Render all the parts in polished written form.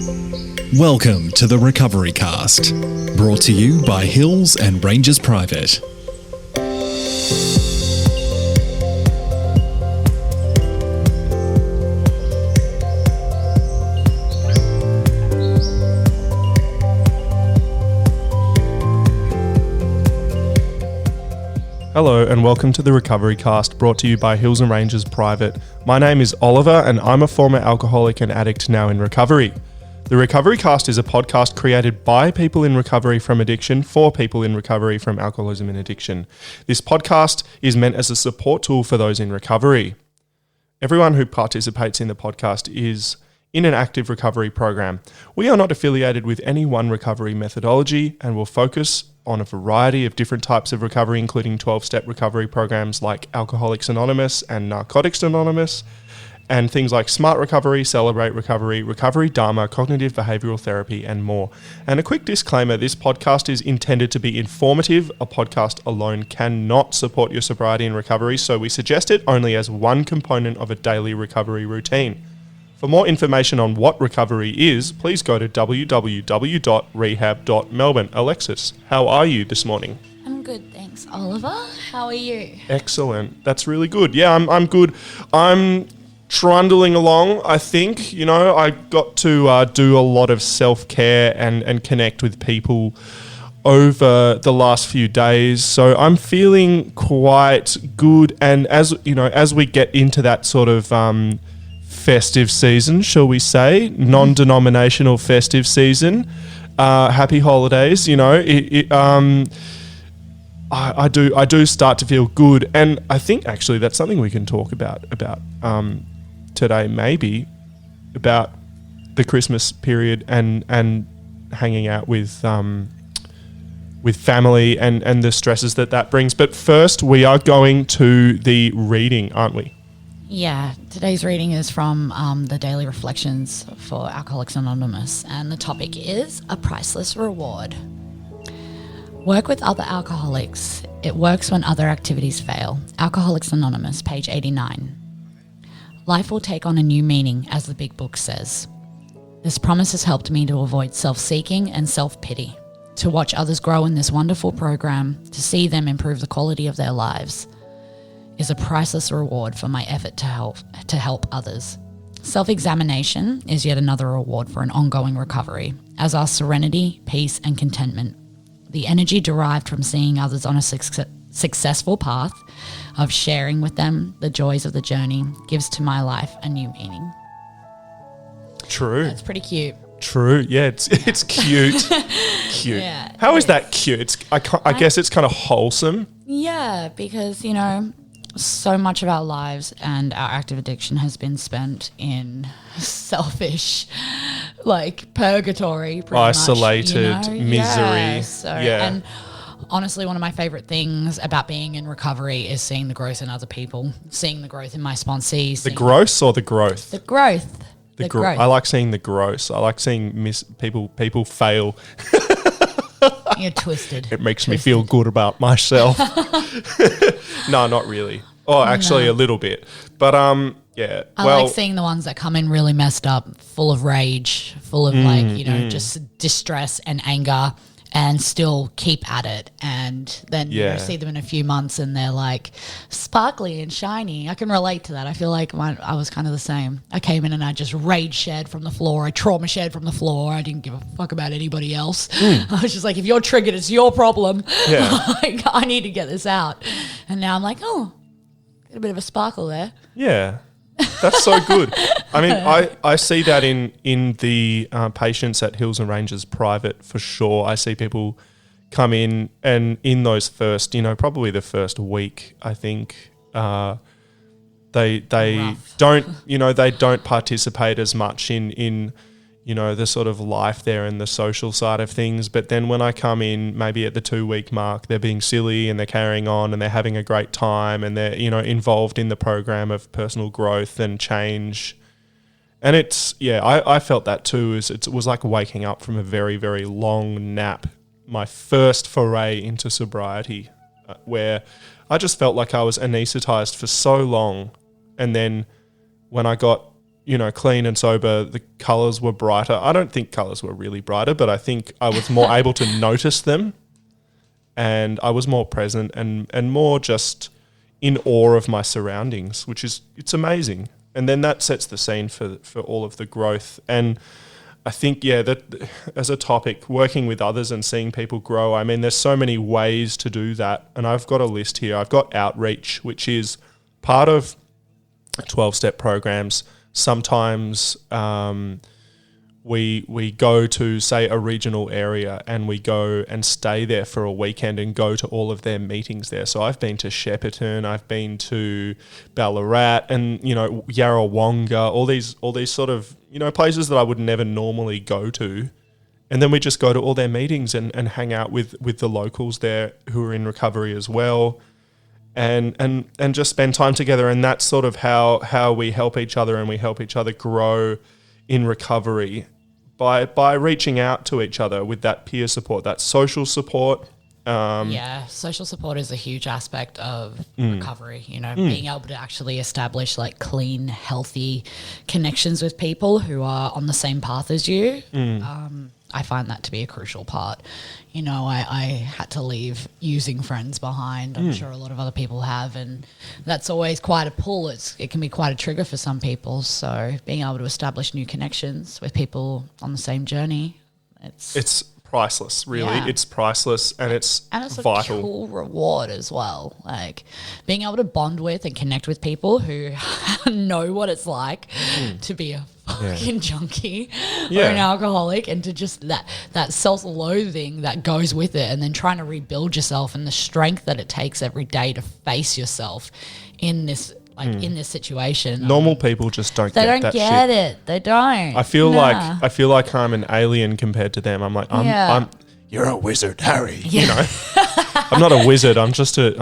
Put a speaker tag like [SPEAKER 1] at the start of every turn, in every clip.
[SPEAKER 1] Welcome to the Recovery Cast, brought to you by Hills and Rangers Private.
[SPEAKER 2] Hello and welcome to the Recovery Cast, brought to you by Hills and Rangers Private. My name is Oliver and I'm a former alcoholic and addict now in recovery. The Recovery Cast is a podcast created by people in recovery from addiction for people in recovery from alcoholism and addiction. This podcast is meant as a support tool for those in recovery. Everyone who participates in the podcast is in an active recovery program. We are not affiliated with any one recovery methodology and will focus on a variety of different types of recovery, including 12-step recovery programs like Alcoholics Anonymous and Narcotics Anonymous, and things like Smart Recovery, Celebrate Recovery, Recovery Dharma, Cognitive Behavioural Therapy, and more. And a quick disclaimer, this podcast is intended to be informative. A podcast alone cannot support your sobriety and recovery, so we suggest it only as one component of a daily recovery routine. For more information on what recovery is, please go to www.rehab.melbourne. Alexis, how are you this morning?
[SPEAKER 3] I'm good, thanks. Oliver, how are you?
[SPEAKER 2] Excellent. That's really good. Yeah, I'm good. I'm trundling along, I think. You know, I got to do a lot of self-care and connect with people over the last few days. So I'm feeling quite good. And as you know, as we get into that sort of festive season, shall we say, non-denominational festive season, happy holidays, you know, I do start to feel good. And I think actually that's something we can talk about today, maybe, about the Christmas period and hanging out with family and the stresses that brings. But first we are going to the reading, aren't we?
[SPEAKER 3] Yeah, today's reading is from the Daily Reflections for Alcoholics Anonymous, and the topic is A Priceless Reward. Work with other alcoholics. It works when other activities fail. Alcoholics Anonymous, page 89. Life will take on a new meaning, as the big book says. This promise has helped me to avoid self-seeking and self-pity, to watch others grow in this wonderful program, to see them improve the quality of their lives, is a priceless reward for my effort to help others. Self-examination is yet another reward for an ongoing recovery, as are serenity, peace, and contentment. The energy derived from seeing others on a successful path, of sharing with them the joys of the journey, gives to my life a new meaning.
[SPEAKER 2] True.
[SPEAKER 3] That's pretty cute.
[SPEAKER 2] True. Yeah, it's cute. Cute.
[SPEAKER 3] Yeah,
[SPEAKER 2] How is that cute? I guess it's kind of wholesome.
[SPEAKER 3] Yeah, because, you know, so much of our lives and our active addiction has been spent in selfish, like, purgatory, pretty
[SPEAKER 2] isolated
[SPEAKER 3] much, you know?
[SPEAKER 2] misery.
[SPEAKER 3] Yeah. And honestly, one of my favorite things about being in recovery is seeing the growth in other people, seeing the growth in my sponsees.
[SPEAKER 2] The gross or the growth?
[SPEAKER 3] The growth. The growth.
[SPEAKER 2] I like seeing the gross. I like seeing people fail.
[SPEAKER 3] You're twisted.
[SPEAKER 2] It makes me feel good about myself. No, not really. Oh, actually, a little bit. But yeah.
[SPEAKER 3] I like seeing the ones that come in really messed up, full of rage, full of just distress and anger, and still keep at it. And then you see them in a few months and they're like sparkly and shiny. I can relate to that. I feel like I was kind of the same. I came in and I just rage shared from the floor. I trauma shared from the floor. I didn't give a fuck about anybody else. I was just like, if you're triggered, it's your problem.
[SPEAKER 2] Yeah.
[SPEAKER 3] Like, I need to get this out. And now I'm like, oh, got a bit of a sparkle there.
[SPEAKER 2] Yeah. That's so good. I mean, I see that in the patients at Hills and Rangers Private for sure. I see people come in and in those first, probably the first week, I think, they don't participate as much in the sort of life there and the social side of things. But then when I come in, maybe at the 2-week mark, they're being silly and they're carrying on and they're having a great time and they're, involved in the program of personal growth and change. And it's, I felt that too. It was like waking up from a very, very long nap, my first foray into sobriety, where I just felt like I was anesthetized for so long. And then when I got clean and sober, the colours were brighter. I don't think colours were really brighter, but I think I was more able to notice them, and I was more present and more just in awe of my surroundings, it's amazing. And then that sets the scene for all of the growth. And I think, that as a topic, working with others and seeing people grow, I mean, there's so many ways to do that. And I've got a list here. I've got outreach, which is part of 12-step programs. Sometimes we go to, say, a regional area, and we go and stay there for a weekend and go to all of their meetings there. So I've been to Shepparton, I've been to Ballarat, and Yarrawonga, all these sort of places that I would never normally go to. And then we just go to all their meetings and hang out with the locals there who are in recovery as well. And just spend time together. And that's sort of how we help each other, and we help each other grow in recovery by reaching out to each other with that peer support, that social support.
[SPEAKER 3] Social support is a huge aspect of recovery, being able to actually establish like clean, healthy connections with people who are on the same path as you. I find that to be a crucial part. I had to leave using friends behind. I'm sure a lot of other people have, and that's always quite a pull. It can be quite a trigger for some people. So being able to establish new connections with people on the same journey,
[SPEAKER 2] it's priceless, really.
[SPEAKER 3] Yeah.
[SPEAKER 2] It's priceless, and it's
[SPEAKER 3] a
[SPEAKER 2] vital.
[SPEAKER 3] cool reward as well. Like being able to bond with and connect with people who know what it's like to be a fucking junkie or an alcoholic, and to just that self-loathing that goes with it, and then trying to rebuild yourself, and the strength that it takes every day to face yourself in this in this situation.
[SPEAKER 2] Normal people just don't get that shit.
[SPEAKER 3] They don't get it. They don't.
[SPEAKER 2] I feel like I'm an alien compared to them. I'm like, you're a wizard, Harry.
[SPEAKER 3] Yeah.
[SPEAKER 2] I'm not a wizard. I'm just a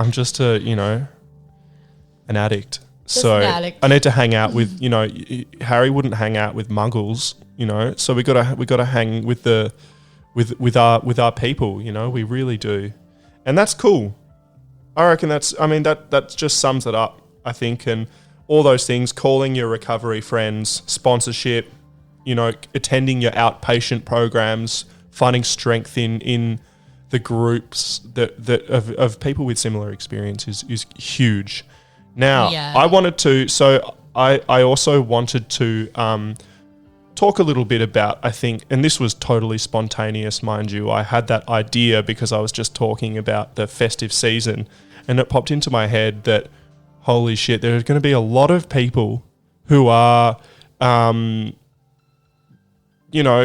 [SPEAKER 2] an addict. So
[SPEAKER 3] an addict.
[SPEAKER 2] I need to hang out with, Harry wouldn't hang out with muggles, So we gotta hang with our people, We really do, and that's cool. I reckon that just sums it up. I think, and all those things, calling your recovery friends, sponsorship, attending your outpatient programs, finding strength in the groups that of people with similar experiences is huge. Now, I also wanted to talk a little bit about, I think, and this was totally spontaneous, mind you. I had that idea because I was just talking about the festive season, and it popped into my head that, holy shit, there's going to be a lot of people who are,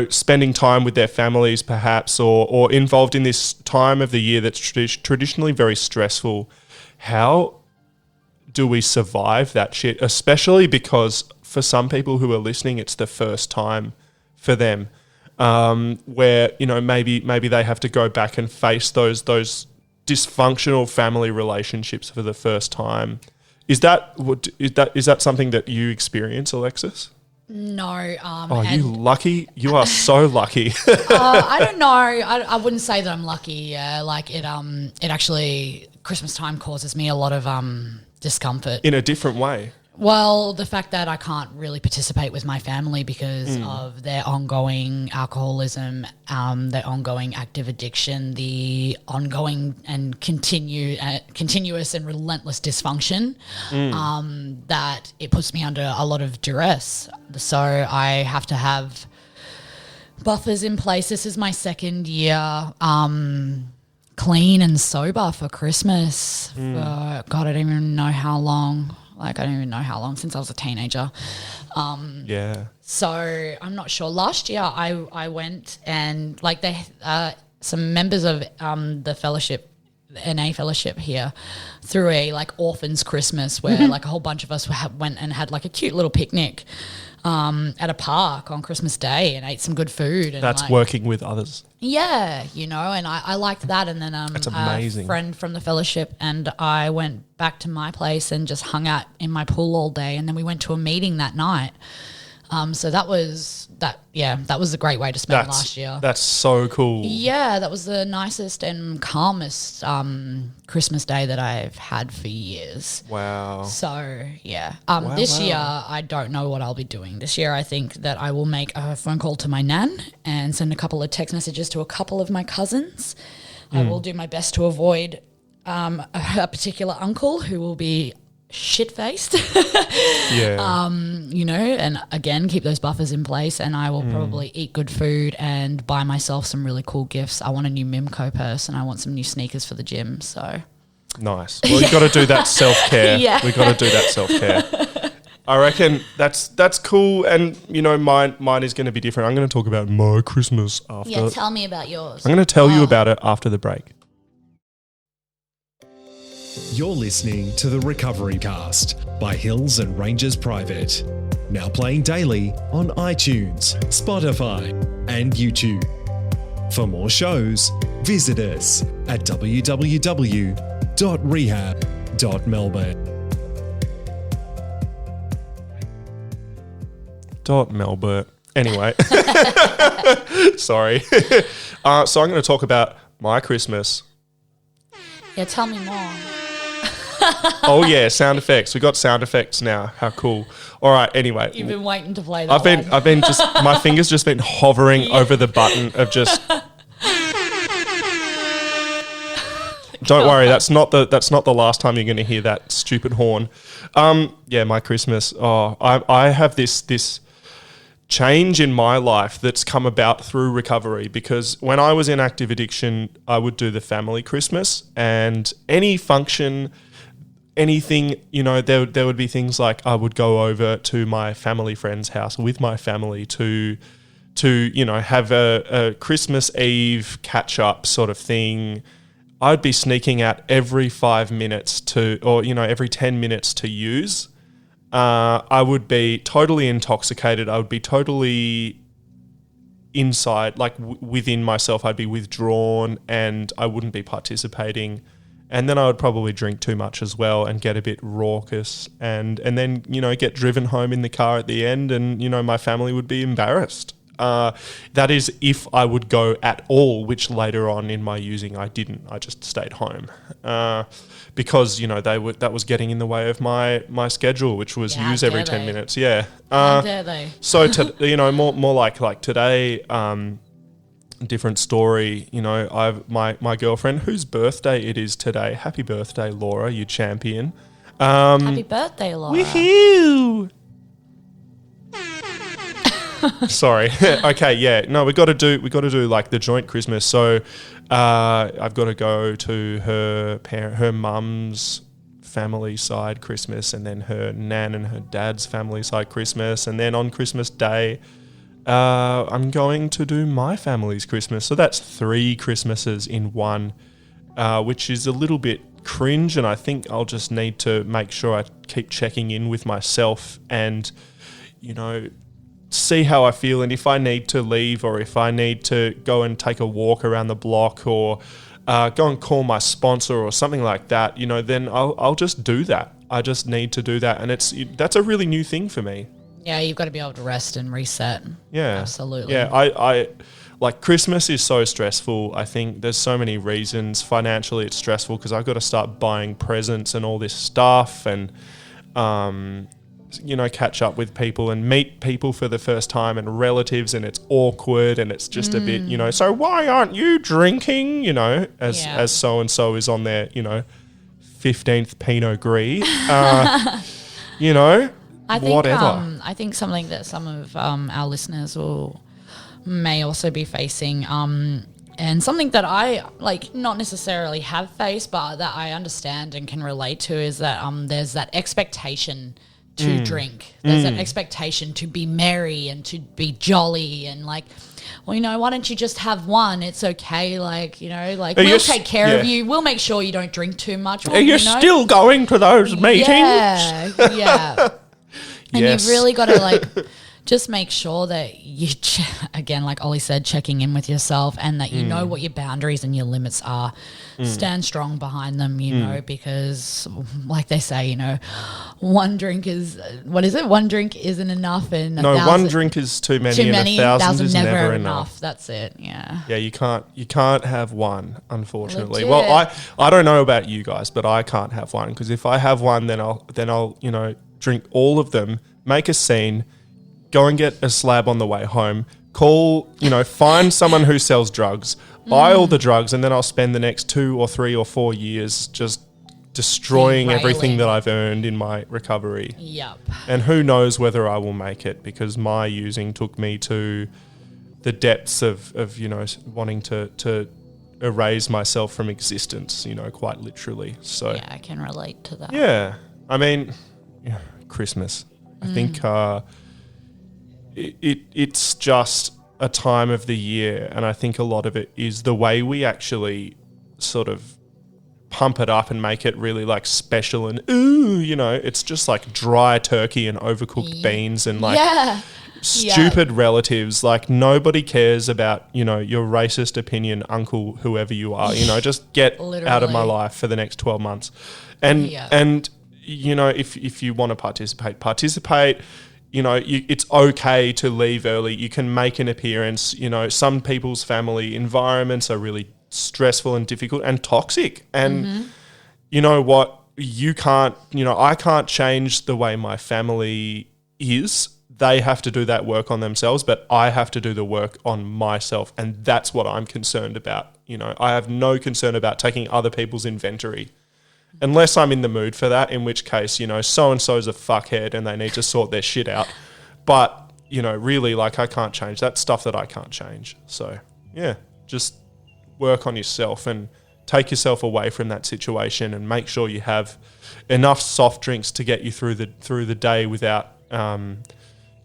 [SPEAKER 2] spending time with their families perhaps, or involved in this time of the year that's traditionally very stressful. How do we survive that shit? Especially because for some people who are listening, it's the first time for them, where, maybe they have to go back and face those dysfunctional family relationships for the first time. Is that something that you experience, Alexis?
[SPEAKER 3] No.
[SPEAKER 2] You lucky? You are so lucky.
[SPEAKER 3] I don't know. I wouldn't say that I'm lucky. Yeah, like it actually, Christmas time causes me a lot of discomfort
[SPEAKER 2] in a different way.
[SPEAKER 3] Well, the fact that I can't really participate with my family because of their ongoing alcoholism, their ongoing active addiction, the ongoing and continuous and relentless dysfunction, that it puts me under a lot of duress. So I have to have buffers in place. This is my second year clean and sober for Christmas. God, I don't even know how long. I don't even know how long, since I was a teenager. So I'm not sure. Last year I went and some members of the fellowship, the NA fellowship here, threw a orphans Christmas where a whole bunch of us went and had a cute little picnic at a park on Christmas Day and ate some good food. And
[SPEAKER 2] that's working with others.
[SPEAKER 3] Yeah, and I liked that. And then
[SPEAKER 2] that's amazing.
[SPEAKER 3] A friend from the fellowship and I went back to my place and just hung out in my pool all day. And then we went to a meeting that night So that was a great way to spend last year.
[SPEAKER 2] That's so cool.
[SPEAKER 3] Yeah, that was the nicest and calmest Christmas day that I've had for years.
[SPEAKER 2] Wow.
[SPEAKER 3] So, yeah. This year, I don't know what I'll be doing. This year, I think that I will make a phone call to my nan and send a couple of text messages to a couple of my cousins. I will do my best to avoid a particular uncle who will be shit-faced.
[SPEAKER 2] Yeah.
[SPEAKER 3] And again, keep those buffers in place, and I will probably eat good food and buy myself some really cool gifts. I want a new Mimco purse and I want some new sneakers for the gym, so.
[SPEAKER 2] Nice. Well, you got to do that self-care.
[SPEAKER 3] Yeah.
[SPEAKER 2] We got to do that self-care. I reckon that's cool, and mine is going to be different. I'm going to talk about my Christmas after.
[SPEAKER 3] Yeah, tell me about yours.
[SPEAKER 2] I'm going to tell you about it after the break.
[SPEAKER 1] You're listening to the Recovery Cast by Hills and Rangers Private. Now playing daily on iTunes, Spotify, and YouTube. For more shows, visit us at www.rehab.melbourne.
[SPEAKER 2] Melbourne. Anyway. Sorry. So I'm going to talk about my Christmas.
[SPEAKER 3] Yeah, tell me more.
[SPEAKER 2] Oh yeah, sound effects. We got sound effects now. How cool. All right, anyway.
[SPEAKER 3] You've been waiting to play that
[SPEAKER 2] I've been just my fingers just been hovering over the button of just Don't worry, that's not the last time you're going to hear that stupid horn. Yeah, my Christmas. Oh, I have this change in my life that's come about through recovery, because when I was in active addiction, I would do the family Christmas, and any function, anything, there would be things like I would go over to my family friend's house with my family to have a Christmas Eve catch up sort of thing. I'd be sneaking out every 5 minutes every 10 minutes to use. I would be totally intoxicated. I would be totally inside, like within myself. I'd be withdrawn and I wouldn't be participating. And then I would probably drink too much as well and get a bit raucous and then, get driven home in the car at the end, and, my family would be embarrassed. That is if I would go at all, which later on in my using I didn't. I just stayed home because that was getting in the way of my schedule, which was use every 10 minutes. Yeah.
[SPEAKER 3] How dare they?
[SPEAKER 2] So more like today. Different story. I've my girlfriend, whose birthday it is today. Happy birthday, Laura! You champion.
[SPEAKER 3] Happy birthday, Laura!
[SPEAKER 2] Woohoo! Sorry. Okay. Yeah. No, we got to do like the joint Christmas. So, I've got to go to her mum's family side Christmas, and then her nan and her dad's family side Christmas, and then on Christmas Day, I'm going to do my family's Christmas. So that's 3 Christmases in one, which is a little bit cringe, and I think I'll just need to make sure I keep checking in with myself and, see how I feel, and if I need to leave or if I need to go and take a walk around the block or go and call my sponsor or something like that, then I'll just do that. I just need to do that, and that's a really new thing for me.
[SPEAKER 3] Yeah, you've got to be able to rest and reset.
[SPEAKER 2] Yeah,
[SPEAKER 3] absolutely.
[SPEAKER 2] Yeah, I like Christmas is so stressful. I think there's so many reasons. Financially, it's stressful because I've got to start buying presents and all this stuff, and catch up with people and meet people for the first time and relatives, and it's awkward and it's just a bit, so why aren't you drinking, as so-and-so is on their, 15th Pinot Gris,
[SPEAKER 3] I think,
[SPEAKER 2] whatever.
[SPEAKER 3] I think something that some of our listeners may also be facing, and something that I not necessarily have faced, but that I understand and can relate to, is that there's that expectation to drink. There's an expectation to be merry and to be jolly and why don't you just have one? It's okay. We'll take care of you. We'll make sure you don't drink too much.
[SPEAKER 2] Are you still going to those meetings?
[SPEAKER 3] Yeah. And
[SPEAKER 2] Yes.
[SPEAKER 3] you've really got to just make sure that you, again, like Ollie said, checking in with yourself and that you know what your boundaries and your limits are. Stand strong behind them, you know, because like they say, you know, one drink isn't enough. And
[SPEAKER 2] one drink is too many, and a thousand is never enough.
[SPEAKER 3] That's it. Yeah.
[SPEAKER 2] Yeah, you can't have one, unfortunately.
[SPEAKER 3] Legit.
[SPEAKER 2] Well, I don't know about you guys, but I can't have one, because if I have one, then I'll you know, drink all of them, make a scene, go and get a slab on the way home, find someone who sells drugs, buy all the drugs, and then I'll spend the next 2 or 3 or 4 years just destroying everything that I've earned in my recovery.
[SPEAKER 3] Yep.
[SPEAKER 2] And who knows whether I will make it, because my using took me to the depths of you know, wanting to erase myself from existence, you know, quite literally. So
[SPEAKER 3] yeah, I can relate to that.
[SPEAKER 2] Yeah. I mean, Christmas. I think it's just a time of the year, and I think a lot of it is the way we actually sort of pump it up and make it really like special and you know, it's just like dry turkey and overcooked beans and like stupid relatives. Like, nobody cares about, you know, your racist opinion, uncle, whoever you are, you know, just get out of my life for the next 12 months. And you know, if you want to participate, you know, it's okay to leave early. You can make an appearance. You know, some people's family environments are really stressful and difficult and toxic. And you know what? I can't change the way my family is. They have to do that work on themselves, but I have to do the work on myself. And that's what I'm concerned about. You know, I have no concern about taking other people's inventory. Unless I'm in the mood for that, in which case, you know, so-and-so's a fuckhead and they need to sort their shit out. But, you know, really, like, I can't change. That's stuff that I can't change. So, yeah, just work on yourself and take yourself away from that situation and make sure you have enough soft drinks to get you through the day without,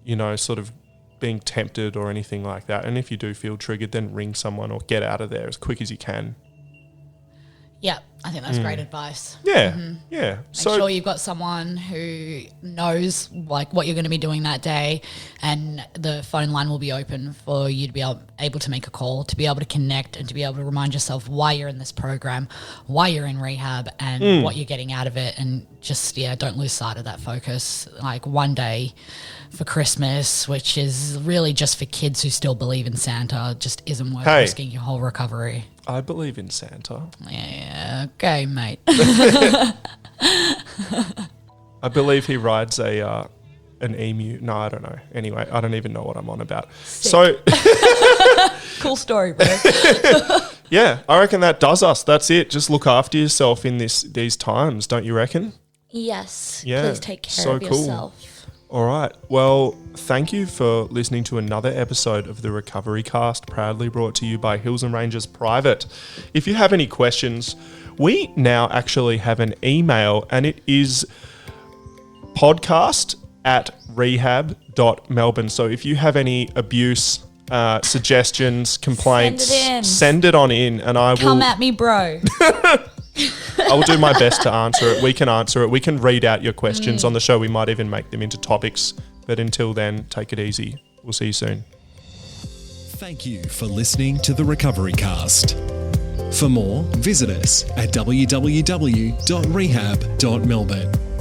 [SPEAKER 2] you know, sort of being tempted or anything like that. And if you do feel triggered, then ring someone or get out of there as quick as you can.
[SPEAKER 3] Yeah, I think that's great advice.
[SPEAKER 2] Yeah, yeah.
[SPEAKER 3] Make sure you've got someone who knows like what you're going to be doing that day, and the phone line will be open for you to be able to make a call, to be able to connect, and to be able to remind yourself why you're in this program, why you're in rehab, and what you're getting out of it. And just, don't lose sight of that focus. Like, one day for Christmas, which is really just for kids who still believe in Santa, just isn't worth risking your whole recovery.
[SPEAKER 2] I believe in Santa.
[SPEAKER 3] Yeah, okay, mate.
[SPEAKER 2] I believe he rides an emu. No, I don't know. Anyway, I don't even know what I'm on about.
[SPEAKER 3] Sick.
[SPEAKER 2] So
[SPEAKER 3] cool story, bro.
[SPEAKER 2] Yeah, I reckon that does us. That's it. Just look after yourself in these times, don't you reckon?
[SPEAKER 3] Yes.
[SPEAKER 2] Yeah.
[SPEAKER 3] Please take care of yourself.
[SPEAKER 2] All right. Well, thank you for listening to another episode of the Recovery Cast, proudly brought to you by Hills and Rangers Private. If you have any questions, we now actually have an email, and it is podcast@rehab.melbourne. So if you have any abuse, suggestions, complaints, send it on in, and I will
[SPEAKER 3] come at me, bro.
[SPEAKER 2] I will do my best to answer it. We can answer it. We can read out your questions on the show. We might even make them into topics. But until then, take it easy. We'll see you soon.
[SPEAKER 1] Thank you for listening to the Recovery Cast. For more, visit us at www.rehab.melbourne.